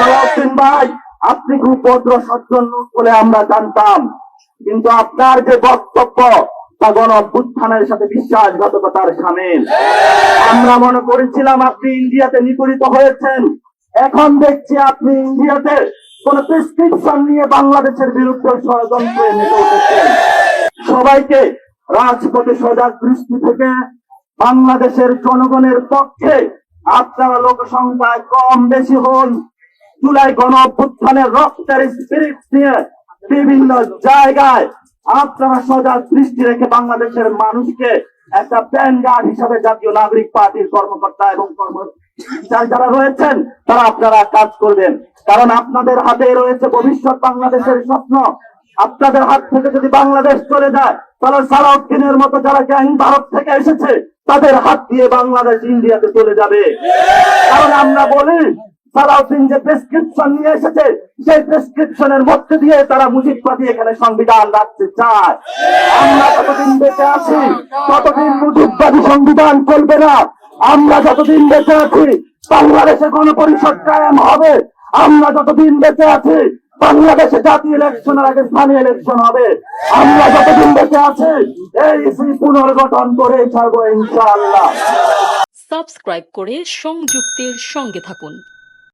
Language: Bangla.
সালাউদ্দিন ভাই, আপনি খুব ভদ্র সজ্জন লোক বলে আমরা জানতাম, কিন্তু আপনার যে বক্তব্য তা গণ অভ্যুত্থানের সাথে বিশ্বাসঘাতকতার সামিল। আমরা মনে করেছিলাম আপনি ইন্ডিয়াতে নিপীড়িত হয়েছেন, এখন দেখছি আপনি ইন্ডিয়াতে কোন প্রেসক্রিপশন নিয়ে বাংলাদেশের বিরুদ্ধে ষড়যন্ত্রে মেতে উঠেছেন। সবাইকে রাজপথে সজাগ দৃষ্টি থেকে বাংলাদেশের জনগণের পক্ষে আপনারা লোক সংখ্যায় কম বেশি হন, জুলাই গণ অভ্যুত্থানের রক্তের স্পিরিট নিয়ে বিভিন্ন জায়গায় আপনারা সজাগ দৃষ্টি রেখে বাংলাদেশের মানুষকে একটা ব্যানগার্ড হিসাবে জাতীয় নাগরিক পার্টির কর্মকর্তা এবং যারা রয়েছেন তারা আপনারা কাজ করবেন, কারণ আপনাদের হাতে রয়েছে ভবিষ্যৎ বাংলাদেশের স্বপ্ন। আপনাদের হাত থেকে যদি বাংলাদেশ চলে যায় তাহলে সালাউদ্দিনের মতো যারা গ্যাং ভারত থেকে এসেছে তাদের হাত দিয়ে বাংলাদেশ ইন্ডিয়াতে চলে যাবে। কারণ আমরা বলি সালাউদ্দিন যে প্রেসক্রিপশন নিয়ে এসেছে সেই প্রেসক্রিপশনের মধ্যে দিয়ে তারা মুজিববাদী এখানে সংবিধান রাখতে চায়। আমরা যতদিন বেঁচে আছি ততদিন মুজিববাদী সংবিধান চলবে না। আমরা যতদিন বেঁচে আছি বাংলাদেশে গণপরিষদ কায়েম হবে। আমরা যতদিন বেঁচে আছি বাংলাদেশে জাতীয় ইলেকশনের আগে স্থানীয় ইলেকশন হবে। আমরা যতদিন বেঁচে আছি এই পুনর্গঠন করে ছাড়বো ইনশাআল্লাহ। সাবস্ক্রাইব করে সংযুক্তের সঙ্গে থাকুন।